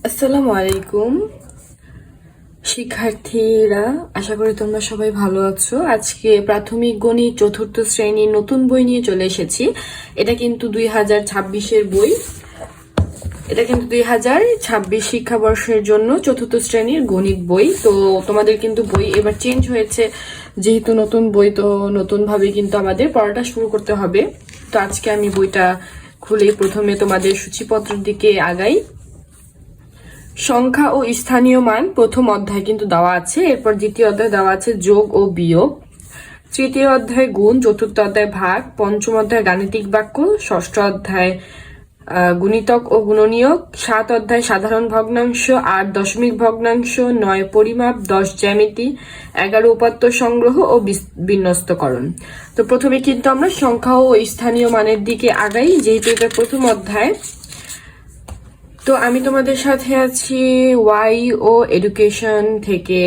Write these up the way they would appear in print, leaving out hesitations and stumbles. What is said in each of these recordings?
আসসালামু আলাইকুম শিক্ষার্থীরা, আশা করি তোমরা সবাই ভালো আছো। আজকে প্রাথমিক গণিত চতুর্থ শ্রেণীর নতুন বই নিয়ে চলে এসেছি। এটা কিন্তু 2026-এর বই। এটা কিন্তু 2026 শিক্ষাবর্ষের জন্য চতুর্থ শ্রেণীর গণিত বই। তো তোমাদের কিন্তু বই এবার চেঞ্জ হয়েছে, যেহেতু নতুন বই, তো নতুন ভাবে কিন্তু আমাদের পড়াটা শুরু করতে হবে। তো আজকে আমি বইটা খুলে প্রথমে তোমাদের সূচিপত্রের দিকে আগাই। সংখ্যা ও স্থানীয় মান প্রথম অধ্যায় কিন্তু দেওয়া আছে। এরপর দ্বিতীয় অধ্যায় দেওয়া আছে যোগ ও বিয়োগ, তৃতীয় অধ্যায় গুণ, চতুর্থ অধ্যায় ভাগ, পঞ্চম অধ্যায় গাণিতিক বাক্য, ষষ্ঠ অধ্যায় গুণিতক ও গুণনীয়ক, 7 অধ্যায় সাধারণ ভগ্নাংশ, 8 দশমিক ভগ্নাংশ, 9 পরিমাপ, 10 জ্যামিতি, 11 উপাত্ত সংগ্রহ ও বিন্যস্তকরণ। তো প্রথমে কিন্তু আমরা সংখ্যা ও স্থানীয় মানের দিকে আগাই, যেহেতু এটা প্রথম অধ্যায়। তো আমি তোমাদের সাথে আছি ওয়াই ও এডুকেশন থেকে।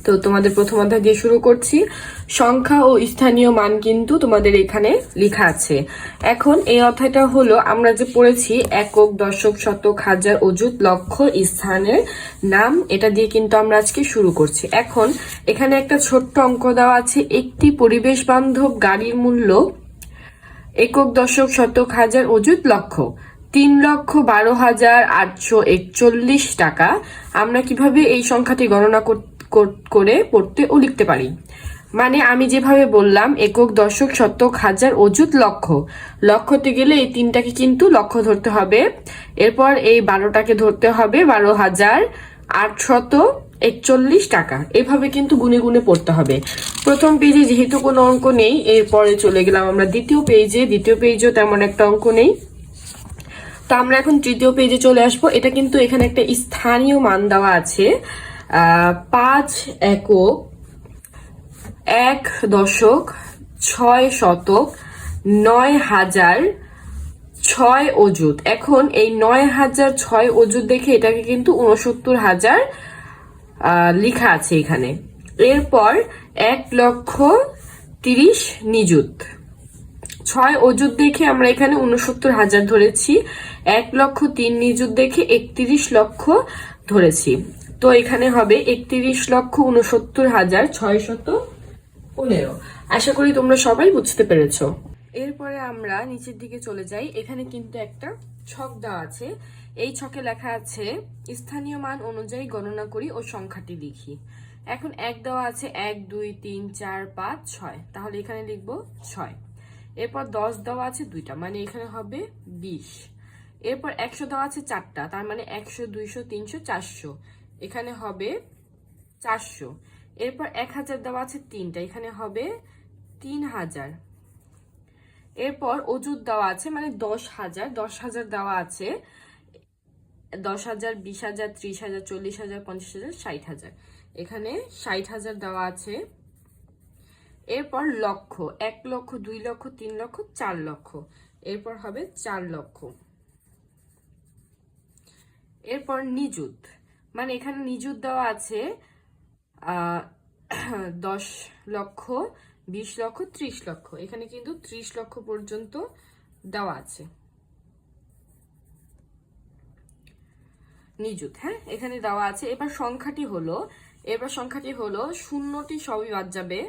তো তোমাদের প্রথম অধ্যায় দিয়ে শুরু করছি। সংখ্যা ও স্থানীয় মান কিন্তু তোমাদের এখানে লেখা আছে। এখন এই অধ্যায়টা হলো আমরা যে পড়েছি একক, দশক, শতক, হাজার, অযুত, লক্ষ, স্থানের নাম, এটা দিয়ে কিন্তু আমরা আজকে শুরু করছি। এখন এখানে একটা ছোট্ট অঙ্ক দেওয়া আছে, একটি পরিবেশ বান্ধব গাড়ির মূল্য একক, দশক, শতক, হাজার, অযুত, লক্ষ 3,12,841 টাকা। আমরা কিভাবে এই সংখ্যাটি গণনা করে পড়তে ও লিখতে পারি? মানে আমি যেভাবে বললাম একক, দশক, শতক, হাজার, অযুত, লক্ষ, লক্ষতে গেলে এই তিনটাকে কিন্তু লক্ষ ধরতে হবে। এরপর এই 12টাকে ধরতে হবে 12,841 টাকা। এভাবে কিন্তু গুনে গুনে পড়তে হবে। প্রথম পেজে যেহেতু কোনো অঙ্ক নেই, এরপরে চলে গেলাম আমরা দ্বিতীয় পেজে। দ্বিতীয় পেজেও তেমন একটা অঙ্ক নেই। তো আমরা এখন তৃতীয় পেজে চলে আসবো। এটা কিন্তু এখানে একটা স্থানীয় মান দেওয়া আছে, 5 একক, 1 দশক, 6 শতক, 9,000, 6 অযুত। এখন এই 9,000, 6 অযুত দেখে এটাকে কিন্তু 69,000 লেখা আছে এখানে। এরপর 1,30,000 নিযুত। 6 অযুত দেখে আমরা এখানে 69,000 ধরেছি, 1,03,000 নিযুত দেখে 31 লক্ষ ধরেছি। তো এখানে হবে 31,69,615। আশা করি তোমরা সবাই বুঝতে পেরেছো। এরপরে আমরা নিচের দিকে চলে যাই। এখানে কিন্তু একটা ছক দেওয়া আছে। এই ছকে লেখা আছে স্থানীয় মান অনুযায়ী গণনা করি ও সংখ্যাটি লিখি। এখন 1 দেওয়া আছে, 1 2 3 4 5 6, তাহলে এখানে লিখবো 6। এরপর 10 দেওয়া আছে 2টা, মানে এখানে হবে 20। এরপর 100 দেওয়া আছে 4টা, তার মানে 100 200 300 400, এখানে হবে 400। এরপর 1000 দেওয়া আছে 3টা, এখানে হবে 3000। এরপর অযুত দেওয়া আছে, মানে 10,000, 10,000 দেওয়া আছে, 10,000 20,000 30,000 40,000 50,000 60,000, এখানে 60,000 দেওয়া আছে। এরপর লক্ষ, 1 লক্ষ 2 লক্ষ 3 লক্ষ 4 লক্ষ, এরপর হবে 4 লক্ষ। এরপর নিযুত, মানে এখানে নিযুত দেওয়া আছে 10 লক্ষ 20 লক্ষ 30 লক্ষ, এখানে কিন্তু 30 লক্ষ পর্যন্ত দেওয়া আছে নিযুত। হ্যাঁ, এখানে দেওয়া আছে। এবার সংখ্যাটি হলো শূন্যটি সবই বাদ যাবে।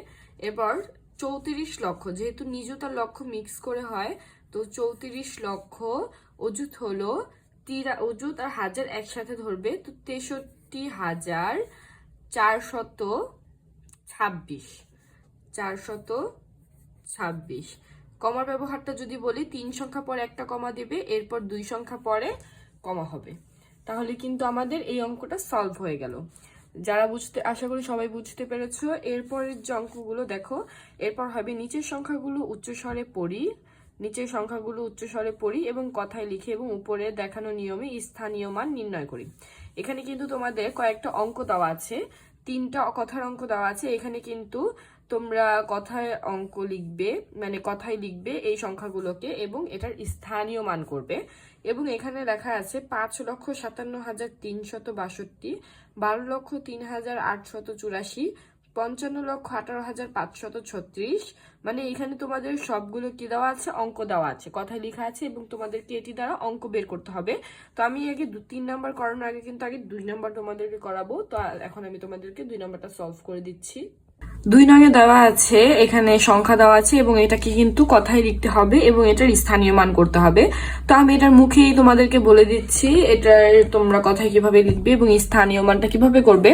এবার 34 লক্ষ, যেহেতু নিযুত আর লক্ষ মিক্স করে হয়, তো 34 লক্ষ। অযুত হলো অযুত আর হাজার একসাথে ধরবে, তো 63,426, 426। কমার ব্যবহারটা যদি বলি, 3 সংখ্যা পরে একটা কমা দিবে, এরপর 2 সংখ্যা পরে কমা হবে। তাহলে কিন্তু আমাদের এই অঙ্কটা সলভ হয়ে গেল। যারা আশা করি সবাই বুঝতে পেরেছো। এরপরের যে অঙ্কগুলো দেখো, এরপর হবে নিচের সংখ্যাগুলো উচ্চস্বরে পড়ি এবং কথায় লিখে এবং উপরে দেখানো নিয়মে স্থানীয় মান নির্ণয় করি। এখানে কিন্তু তোমাদের কয়েকটা অঙ্ক দেওয়া আছে, 3টা কথার অঙ্ক দেওয়া আছে। এখানে কিন্তু তোমরা কথায় অঙ্ক লিখবে, মানে কথায় লিখবে এই সংখ্যাগুলোকে এবং এটার স্থানীয় মান করবে। এবং এখানে লেখা আছে 5,57,362, 12,03,884, 55,18,536, মানে এখানে তোমাদের সবগুলো কি দেওয়া আছে, অঙ্ক দেওয়া আছে, কথায় লেখা আছে এবং তোমাদেরকে এটি দ্বারা অঙ্ক বের করতে হবে। তো আমি আগে 3 নাম্বার করানোর আগে কিন্তু আগে 2 নাম্বার তোমাদেরকে করাবো। তো এখন আমি তোমাদেরকে 2 নাম্বারটা সলভ করে দিচ্ছি। 2 নঙে দেওয়া আছে, এখানে সংখ্যা দেওয়া আছে এবং এটাকে কিন্তু কথায় লিখতে হবে এবং এটার স্থানীয় মান করতে হবে। তো আমি এটার মুখেই তোমাদেরকে বলে দিচ্ছি এটার তোমরা কথায় কিভাবে লিখবে এবং স্থানীয় মানটা কিভাবে করবে।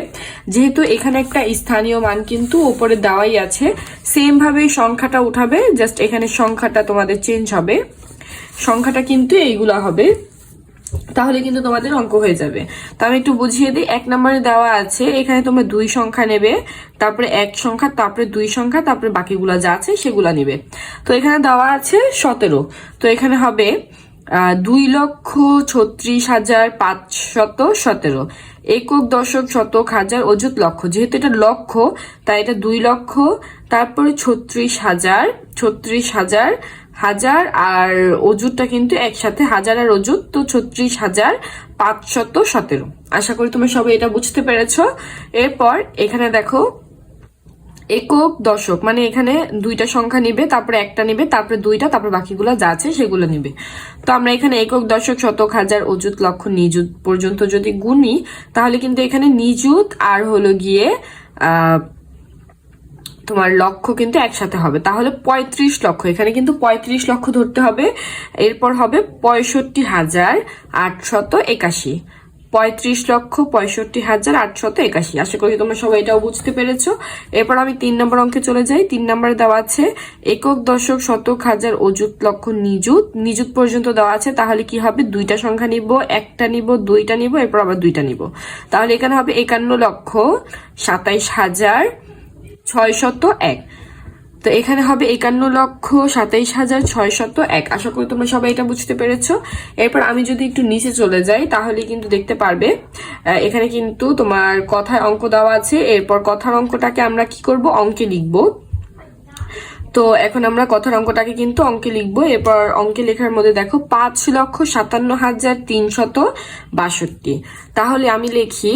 যেহেতু এখানে একটা স্থানীয় মান কিন্তু উপরে দেওয়াই আছে, সেম ভাবে সংখ্যাটা উঠাবে, জাস্ট এখানে সংখ্যাটা তোমাদের চেঞ্জ হবে, সংখ্যাটা কিন্তু এইগুলা হবে, তাহলে কিন্তু তোমাদের অঙ্ক হয়ে যাবে। তো আমি একটু বুঝিয়ে দিই। 1 নম্বরে দেওয়া আছে এখানে তোমরা 2 সংখ্যা নেবে, তারপরে 1 সংখ্যা, তারপরে 2 সংখ্যা, তারপরে বাকিগুলা যা আছে সেগুলা নেবে। তো এখানে দেওয়া আছে 17, তো এখানে হবে 2,36,517 একক দশক শতক হাজার অযুত লক্ষ। যেহেতু এটা লক্ষ তাই এটা 2 লক্ষ, তারপরে 36,000, 36,000 হাজার আর অযুতটা কিন্তু একসাথে, হাজার আর অযুত, তো 36,517। আশা করি তুমি সবাই এটা বুঝতে পেরেছো। এরপর এখানে দেখো একক দশক, মানে এখানে 2টা সংখ্যা নিবে, তারপরে একটা নিবে, তারপরে 2টা, তারপরে বাকিগুলো যা আছে সেগুলো নিবে। তো আমরা এখানে একক দশক শতক হাজার অযুত লক্ষ নিযুত পর্যন্ত যদি গুনি তাহলে কিন্তু এখানে নিযুত আর হলো গিয়ে তোমার লক্ষ কিন্তু একসাথে হবে, তাহলে 35 লক্ষ, এখানে কিন্তু 35 লক্ষ ধরতে হবে। এরপর হবে 65,881, 35,65,881। আশা করি তোমরা সবাই এটাও বুঝতে পেরেছো। এরপর আমি 3 নম্বর অঙ্কে চলে যাই। 3 নম্বরে দেওয়া আছে একক দশক শতক হাজার অযুত লক্ষ নিযুত, নিযুত পর্যন্ত দেওয়া আছে, তাহলে কি হবে, 2টা সংখ্যা নিব, একটা নিব, 2টা নিব, এরপর আবার 2টা নিব, তাহলে এখানে হবে 51,27,601। তো এখানে হবে 51,27,601। আশা করি তোমরা সবাই এটা বুঝতে পেরেছো। এরপর আমি যদি একটু নিচে চলে যাই তাহলে কিন্তু দেখতে পারবে এখানে কিন্তু তোমার কথায় অঙ্ক দেওয়া আছে। এরপর কথার অঙ্কটাকে আমরা কি করব, অঙ্কে লিখবো। তো এখন আমরা কথার অঙ্কটাকে কিন্তু অঙ্কে লিখবো। এরপর অঙ্কে লেখার মধ্যে দেখো 5,57,362, তাহলে আমি লিখি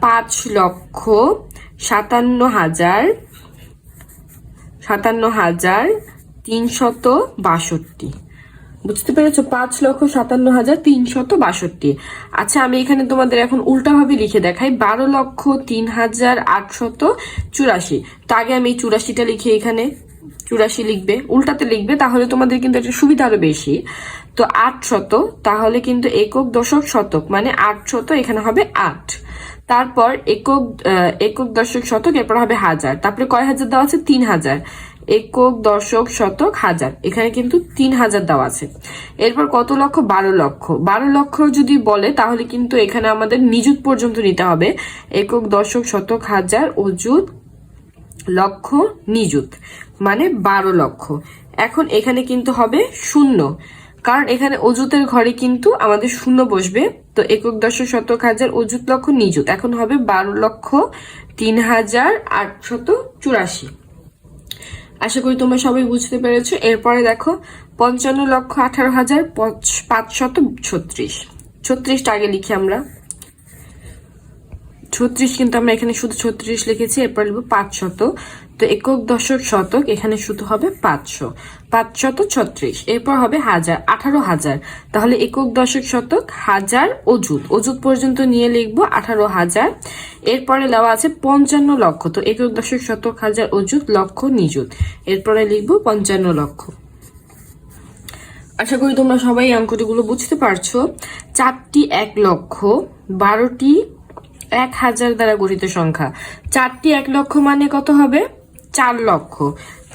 5,57,362। বুঝতে পেরেছো, 5,57,362। আচ্ছা আমি এখানে তোমাদের এখন উল্টা ভাবে লিখে দেখাই, 12,03,884। তো আগে আমি 84টা লিখি, এখানে 84 লিখবে, উল্টাতে লিখবে, তাহলে তোমাদের কিন্তু একটা সুবিধা আরো বেশি। তো 800, তাহলে কিন্তু একক দশক শতক মানে 800, এখানে হবে 8, তারপর একক দশক শতক, এরপর হবে হাজার, তারপরে কয় হাজার দেওয়া আছে, 3,000, একক দশক শতক হাজার, এখানে কিন্তু 3,000 দেওয়া আছে। এরপর কত লক্ষ, 12 লক্ষ, 12 লক্ষ যদি বলে তাহলে কিন্তু এখানে আমাদের নিযুত পর্যন্ত নিতে হবে, একক দশক শতক হাজার অযুত লক্ষ নিযুত, মানে 12 লক্ষ। এখন এখানে কিন্তু হবে শূন্য, কারণ এখানে অযুতের ঘরে কিন্তু আমাদের শূন্য বসবে। তো একক দশক শতক হাজার অযুত লক্ষ নিযুত, এখন হবে 12,03,884। আশা করি তোমরা সবাই বুঝতে পেরেছো। এরপরে দেখো 55,18,536, 36টা আগে লিখি আমরা, 36 কিন্তু আমরা এখানে শুধু 36 লিখেছি, এরপর লিখবো 500। তো একক দশক শতক এখানে শুধু হবে 500, 536। এরপর হবে হাজার, 18,000, তাহলে একক দশক শতক হাজার অযুত, অযুত পর্যন্ত নিয়ে লিখবো 18,000। এরপরে দেওয়া আছে 55 লক্ষ, তো একক দশক শতক হাজার অযুত লক্ষ নিযুত, এরপরে লিখবো 55 লক্ষ। আশা করি তোমরা সবাই অঙ্কগুলো বুঝতে পারছো। 4টি 1 লক্ষ, 12টি 1,000 দ্বারা গঠিত সংখ্যা। 4টি 1 লক্ষ মানে কত হবে, 4 লক্ষ,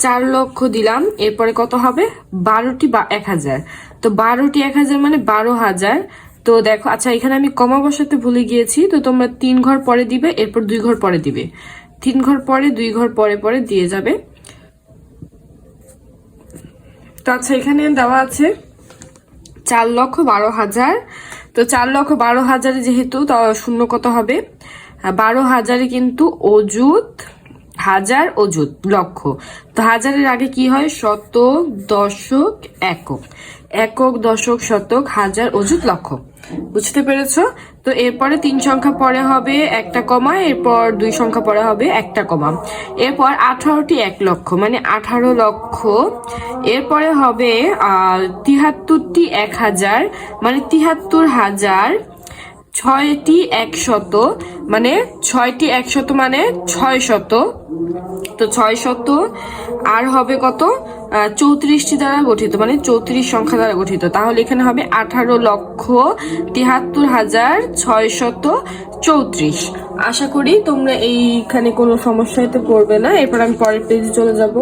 4 লক্ষ দিলাম, এরপরে কত হবে, 12টি 1,000, তো 12টি 1,000 মানে 12,000। তো দেখো, আচ্ছা এখানে আমি কমা বসাতে ভুলে গিয়েছি, তো তোমরা 3 ঘর পরে দিবে, এরপর 2 ঘর পরে দিবে, 3 ঘর পরে 2 ঘর পরে পরে দিয়ে যাবে। তো আচ্ছা এখানে দেওয়া আছে 4,12,000, তো 4,12,000 যেহেতু শূন্য কত হবে, 12,000 কিন্তু অযুত, হাজার অযুত লক্ষ, তো হাজারের আগে কি হয়, শতক দশক একক, একক, দশক, শতক, হাজার, অযুত, লক্ষ। বুঝতে পেরেছো? তো এরপরে 3 সংখ্যা পরে হবে একটা কমা, এরপর 2 সংখ্যা পরে হবে একটা কমা, এরপর 18টি 1 লক্ষ মানে 18 লক্ষ, এরপরে হবে 73টি 1000 মানে 73,000, 6টি 100 মানে 6টি 100 মানে 600, তো 600 আর হবে কত 34টি দ্বারা গঠিত মানে 34 সংখ্যা দ্বারা গঠিত, তাহলে এখানে হবে 18,73,634। আশা করি তোমরা এইখানে কোনো সমস্যাতে পড়বে না। এরপর আমি পরের পেজে চলে যাব।